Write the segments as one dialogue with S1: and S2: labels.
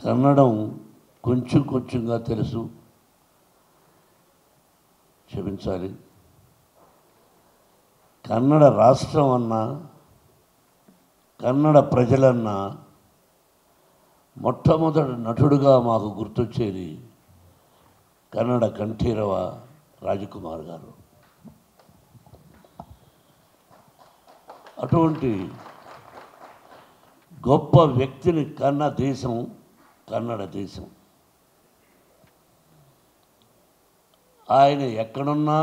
S1: కన్నడం కొంచెం కొంచెంగా తెలుసు, క్షమించాలి. కన్నడ రాష్ట్రం అన్నా, కన్నడ ప్రజలన్నా మొట్టమొదటి నటుడుగా మాకు గుర్తొచ్చేది కన్నడ కంఠీరవ రాజకుమార్ గారు. అటువంటి గొప్ప వ్యక్తిని కన్న దేశం కన్నడ దేశం. ఆయన ఎక్కడున్నా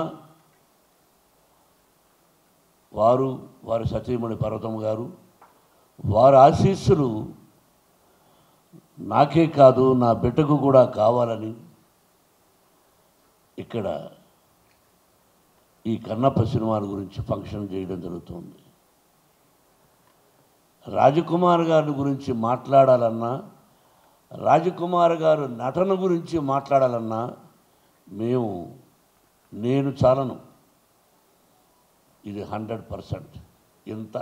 S1: వారి సతీమణి పర్వతం గారు, వారి ఆశీస్సులు నాకే కాదు నా బిడ్డకు కూడా కావాలని ఇక్కడ ఈ కన్నప్ప సినిమాల గురించి ఫంక్షన్ చేయడం జరుగుతుంది. రాజకుమార్ గారి గురించి మాట్లాడాలన్నా, రాజకుమార్ గారు నటన గురించి మాట్లాడాలన్నా నేను చాలను. ఇది 100%. ఇంత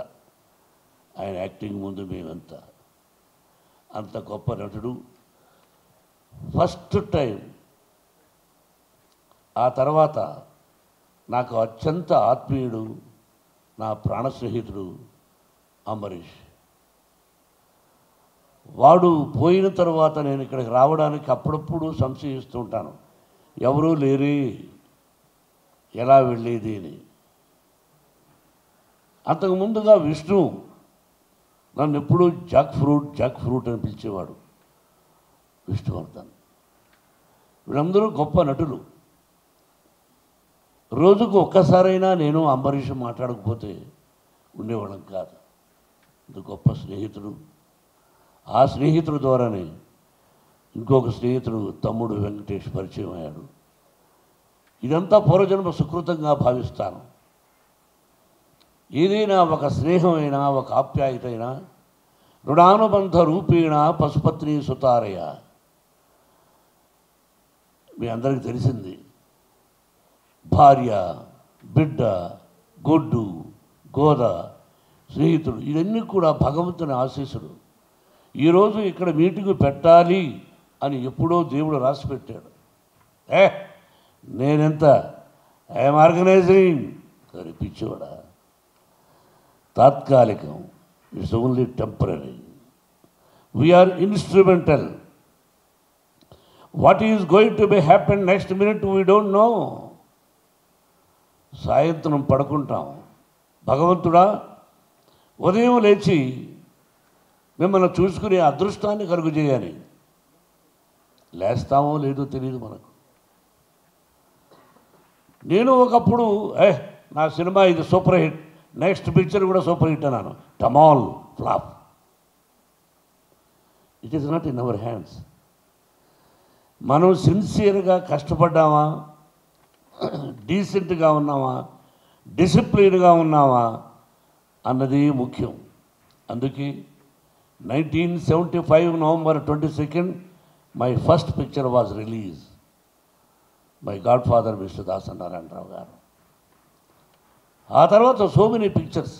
S1: ఆయన యాక్టింగ్ ముందు మేమంతా అంత గొప్ప నటుడు. ఫస్ట్ టైం ఆ తర్వాత నాకు అత్యంత ఆత్మీయుడు, నా ప్రాణ స్నేహితుడు అంబరీష్. వాడు పోయిన తర్వాత నేను ఇక్కడికి రావడానికి అప్పుడప్పుడు సంశయిస్తూ ఉంటాను, ఎవరూ లేరే, ఎలా వెళ్ళేది అని. అంతకు ముందుగా విష్ణు నన్ను ఎప్పుడూ జాక్ ఫ్రూట్ అని పిలిచేవాడు. విష్ణువర్ధన్, వీళ్ళందరూ గొప్ప నటులు. రోజుకు ఒక్కసారైనా నేను అంబరీష్ మాట్లాడకపోతే ఉండేవాళ్ళం కాదు. ఇది గొప్ప స్నేహితుడు. ఆ స్నేహితుడు ద్వారానే ఇంకొక స్నేహితుడు తమ్ముడు వెంకటేష్ పరిచయం అయ్యాడు. ఇదంతా పూర్వజన్మ సుకృతంగా భావిస్తాను. ఏదైనా ఒక స్నేహమైనా, ఒక ఆప్యాయత అయినా రుణానుబంధ రూపేణ పశుపత్ని సుతారయ. మీ అందరికీ తెలిసింది, భార్య, బిడ్డ, గొడ్డు, గోద, స్నేహితుడు, ఇవన్నీ కూడా భగవంతుని ఆశీస్సులు. ఈరోజు ఇక్కడ మీటింగ్ పెట్టాలి అని ఎప్పుడో దేవుడు రాసి పెట్టాడు. నేనెంత ఐఎమ్ ఆర్గనైజింగ్ సరే పిచ్చోడా, తాత్కాలికం, it's only temporary. We are instrumental. What is going to be happen next minute we don't know. సాయంత్రం పడుకుంటాం, భగవంతుడా ఉదయం లేచి మిమ్మల్ని చూసుకునే అదృష్టాన్ని కలుగు చేయాలి. లేస్తామో లేదో తెలియదు మనకు. నేను ఒకప్పుడు నా సినిమా ఇది సూపర్ హిట్, నెక్స్ట్ పిక్చర్ కూడా సూపర్ హిట్ అన్నాను. Total flop. It is not in our hands. మనం సిన్సియర్గా కష్టపడ్డామా, డీసెంట్గా ఉన్నామా, డిసిప్లిన్గా ఉన్నామా అన్నది ముఖ్యం. అందుకే 1975 November 22nd my first picture was release. My godfather mister Dasari Narayanarao గారు. ఆ తర్వాత సో మెనీ పిక్చర్స్,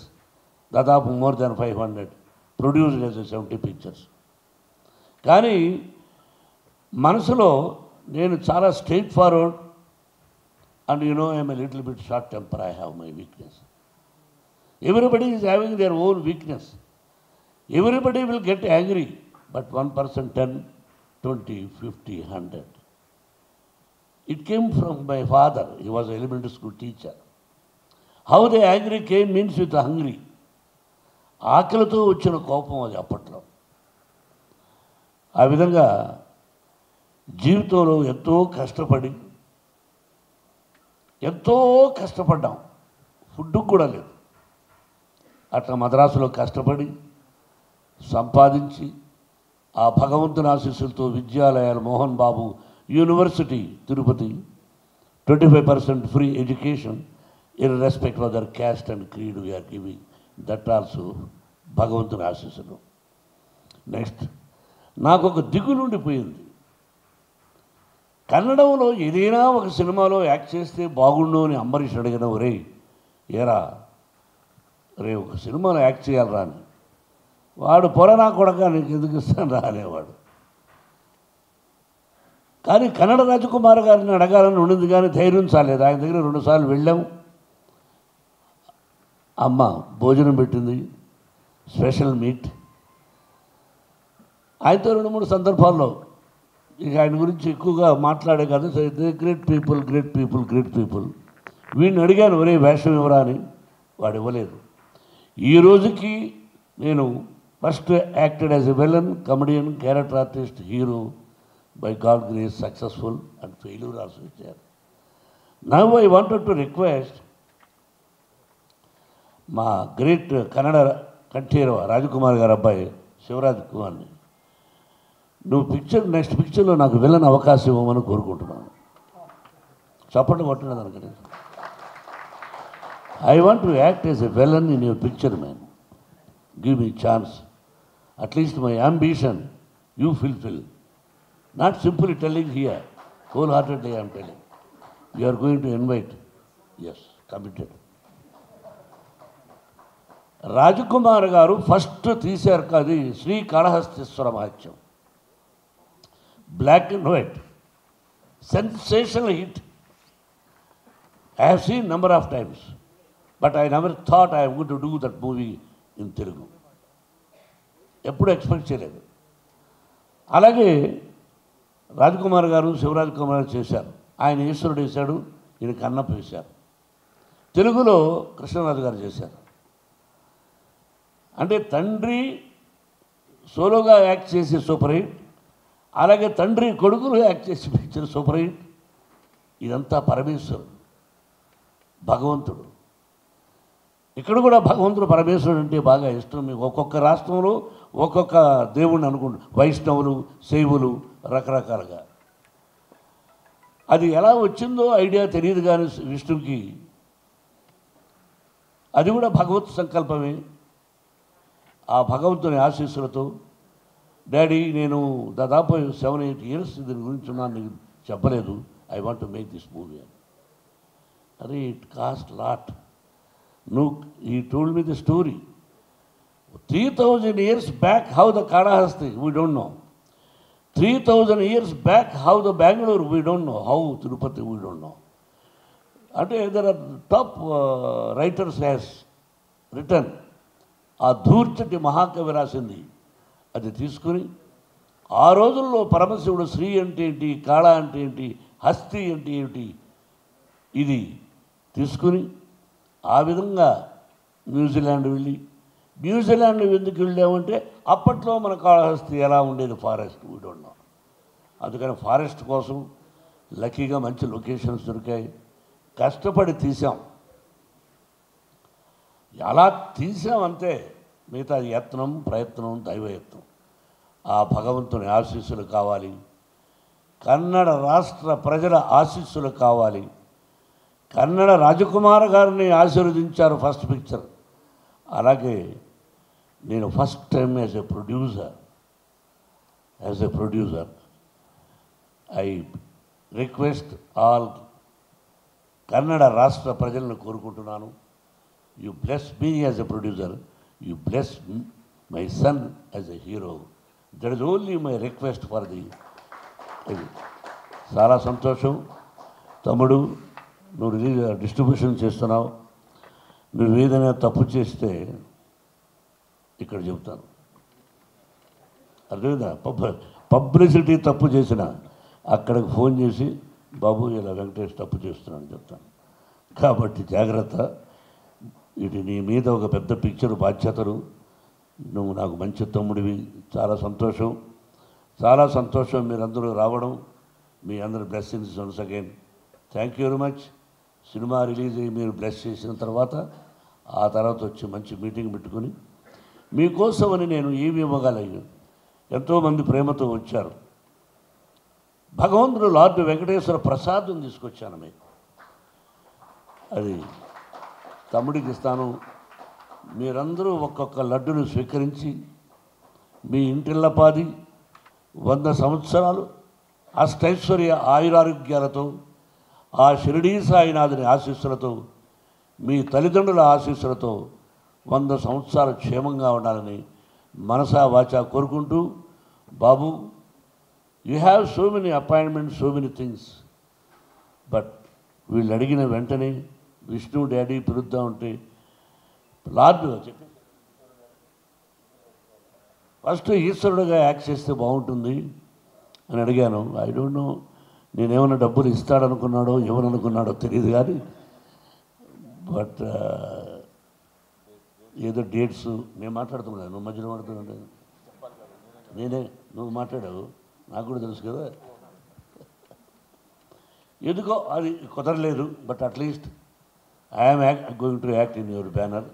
S1: దాదాపు more than 500 produced as 70 pictures. కానీ మనసులో నేను చాలా straightforward and I'm a little bit short temper. I have my weakness. Everybody is having their own weakness. Everybody will get angry, but 1%, 10, 20, 50, 100. It came from my father. He was an elementary school teacher. How the angry came means with hungry. ఆకలితో వచ్చిన కోపం అది అప్పట్లో. ఆ విధంగా జీవితంలో ఎంతో కష్టపడ్డాం. ఫుడ్ కూడా లేదు. అట్లా మద్రాసులో కష్టపడి సంపాదించి ఆ భగవంతుని ఆశీస్సులతో విద్యాలయాలు, Mohan Babu university Tirupati, 25% free education irrespective of their caste and creed we are giving. That also భగవంతుని ఆశీస్సులు. నెక్స్ట్ నాకు ఒక దిగులు ఉండిపోయింది. కన్నడంలో ఏదైనా ఒక సినిమాలో యాక్ట్ చేస్తే బాగుండు అని అంబరీష్ అడిగిన, ఏరా ఒక సినిమాలో యాక్ట్ చేయాలరా అని. వాడు పొరనా కొడక నీకు ఎందుకు ఇస్తాను రా అనేవాడు. కానీ కన్నడ రాజకుమార్ గారిని అడగాలని ఉండింది, కానీ ధైర్యం చాలేదు. ఆయన దగ్గర 2 సార్లు వెళ్ళాం. అమ్మ భోజనం పెట్టింది, స్పెషల్ మీట్. ఆయనతో 2-3 సందర్భాల్లో ఇక ఆయన గురించి ఎక్కువగా మాట్లాడే కదా, great people great people great people. వీడిని అడిగాను, ఒరే వేషం ఇవ్వరా అని. వాడు ఇవ్వలేదు. ఈ రోజుకి నేను first acted as a villain, comedian, character artist, hero, by God grace successful and failure also ఇచ్చారు. Now I wanted to request మా గ్రేట్ కన్నడ కంఠీరవ రాజకుమార్ గారు అబ్బాయి శివరాజ్ కుమార్ని, నువ్వు నెక్స్ట్ పిక్చర్లో నాకు విలన్ అవకాశం ఇవ్వమని కోరుకుంటున్నాను. చప్పట్లు కొట్టిన దానికంటే I want to act as a villain in your picture man. Give me chance. At least my ambition you fulfil. Not simply telling here, whole heartedly I'm telling. You are going to invite. Yes, committed. Rajkumar garu first తీశారు అది Srikalahasteeswara Mahatyam, black and white, sensational hit. I have seen number of times, but I never thought I would do that movie in Telugu. ఎప్పుడు expect చేయలేదు. అలాగే రాజకుమార్ గారు శివరాజ్ కుమార్ చేశారు. ఆయన ఈశ్వరుడు వేశాడు, ఈయన కన్నప్ప వేశారు. తెలుగులో కృష్ణరాజు గారు చేశారు. అంటే తండ్రి సోలోగా యాక్ట్ చేసి సూపర్ హిట్, అలాగే తండ్రి కొడుకులు యాక్ట్ చేసి పిక్చర్ సూపర్ హిట్. ఇదంతా పరమేశ్వరుడు, భగవంతుడు. ఇక్కడ కూడా భగవంతుడు పరమేశ్వరుడు అంటే బాగా ఇష్టం. మీకు ఒక్కొక్క రాష్ట్రంలో ఒక్కొక్క దేవుణ్ణి అనుకుంటారు, వైష్ణవులు, శైవులు, రకరకాలుగా. అది ఎలా వచ్చిందో ఐడియా తెలియదు, కానీ విష్ణువుకి అది కూడా భగవత్ సంకల్పమే. ఆ భగవంతుని ఆశీస్సులతో డాడీ నేను దాదాపు 7-8 years దీని గురించి ఉన్నాను, నీకు చెప్పలేదు. I want to make this movie అని. అరే it cost lot. He told me the story. 3,000 years back, how the Kalahasti, we don't know. 3,000 years back, how the Bangalore, we don't know. How Tirupati, we don't know. అంటే there are top writers has written. ఆ ధూర్చటి మహాకవి రాసింది. అది తీసుకుని ఆ రోజుల్లో పరమశివుడు శ్రీ అంటే ఏంటి, కాళ అంటే ఏంటి, హస్తి అంటే ఏమిటి, ఇది తీసుకుని ఆ విధంగా న్యూజిలాండ్ వెళ్ళి, న్యూజిలాండ్ ఎందుకు వెళ్ళామంటే అప్పట్లో మన కాళహస్తి ఎలా ఉండేది, ఫారెస్ట్, వీ డోంట్ నో. అందుకని ఫారెస్ట్ కోసం లక్కీగా మంచి లొకేషన్స్ దొరికాయి, కష్టపడి తీసాం. ఎలా తీసామంతే, మిగతా యత్నం, ప్రయత్నం, దైవయత్నం. ఆ భగవంతుని ఆశీస్సులు కావాలి, కన్నడ రాష్ట్ర ప్రజల ఆశీస్సులు కావాలి. కన్నడ రాజకుమార్ గారిని ఆశీర్వదించారు ఫస్ట్ పిక్చర్. అలాగే నేను first time as a producer I request all Kannada రాష్ట్ర ప్రజలను కోరుకుంటున్నాను, you bless me as a producer, you bless my son as a hero. That is only my request for the. చాలా సంతోషం తమ్ముడు, నువ్వు డిస్ట్రిబ్యూషన్ చేస్తున్నావు. నువ్వు ఏదైనా తప్పు చేస్తే ఇక్కడ చెబుతాను, అర్థమైందా? పబ్లిసిటీ తప్పు చేసిన అక్కడికి ఫోన్ చేసి బాబు ఇలా వెంకటేష్ తప్పు చేస్తున్నాను చెప్తాను. కాబట్టి జాగ్రత్త. ఇది నీ మీద ఒక పెద్ద పిక్చర్ బాధ్యతలు. నువ్వు నాకు మంచి తమ్ముడివి. చాలా సంతోషం, చాలా సంతోషం మీరందరూ రావడం. మీ అందరి blessings once again. Thank you very much. Cinema release అయ్యి మీరు బ్లెస్ చేసిన తర్వాత ఆ తర్వాత వచ్చి మంచి మీటింగ్ పెట్టుకుని మీకోసమని నేను ఏమి ఇవ్వగలను. ఎంతోమంది ప్రేమతో వచ్చారు. భగవంతుడు లార్డ్ వెంకటేశ్వర ప్రసాదం తీసుకొచ్చాను మీకు, అది తమ్ముడికి ఇస్తాను. మీరందరూ ఒక్కొక్క లడ్డును స్వీకరించి మీ ఇంటిల్లపాది 100 సంవత్సరాలు అష్టైశ్వర్య ఆయురారోగ్యాలతో, ఆ షిరిడీ సాయినాథుని ఆశీస్సులతో, మీ తల్లిదండ్రుల ఆశీస్సులతో 100 సంవత్సరాలు క్షేమంగా ఉండాలని మనసా వాచా కోరుకుంటూ, Babu you have so many appointments, so many things. But వీళ్ళు అడిగిన వెంటనే విష్ణు డాడీ పిలుద్దాం ఉంటే లార్డ్ చెప్పి ఫస్ట్ ఈశ్వరుడుగా యాక్ట్ చేస్తే బాగుంటుంది అని అడిగాను. ఐ డోంట్ నో, నేనేమన్నా డబ్బులు ఇస్తాడనుకున్నాడో ఎవరనుకున్నాడో తెలియదు కానీ, బట్ ఏదో డేట్స్ నేను మాట్లాడుతున్నాను, నువ్వు మధ్యలో మాట్లాడుతున్నాడు, నువ్వు మాట్లాడావు, నాకు కూడా తెలుసు కదా. ఎందుకో అది కుదరలేదు. But at least I'm going to act in your banner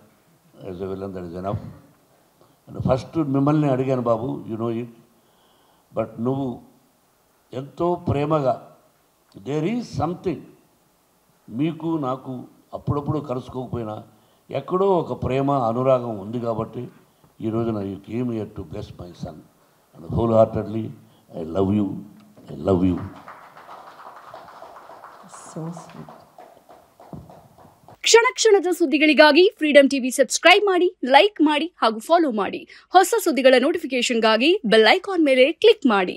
S1: as a villain, that is enough. And first మిమ్మల్ని అడిగాను, బాబు యు నో ఇట్, బట్ నువ్వు ఎంతో ప్రేమగా, దేర్ ఈజ్ సంథింగ్, మీకు నాకు అప్పుడప్పుడు కలుసుకోకపోయినా ఎక్కడో ఒక ప్రేమ అనురాగం ఉంది కాబట్టి ఈ రోజున you came here to bless my son and whole heartedly I love you, I love you.
S2: ಕ್ಷಣ ಕ್ಷಣದ ಸುದ್ದಿಗಳಿಗಾಗಿ ಫ್ರೀಡಂ ಟಿವಿ ಸಬ್ಸ್ಕ್ರೈಬ್ ಮಾಡಿ, ಲೈಕ್ ಮಾಡಿ ಹಾಗೂ ಫಾಲೋ ಮಾಡಿ. ಹೊಸ ಸುದ್ದಿಗಳ ನೋಟಿಫಿಕೇಶನ್ಗಾಗಿ ಬೆಲ್ ಐಕಾನ್ ಮೇಲೆ ಕ್ಲಿಕ್ ಮಾಡಿ.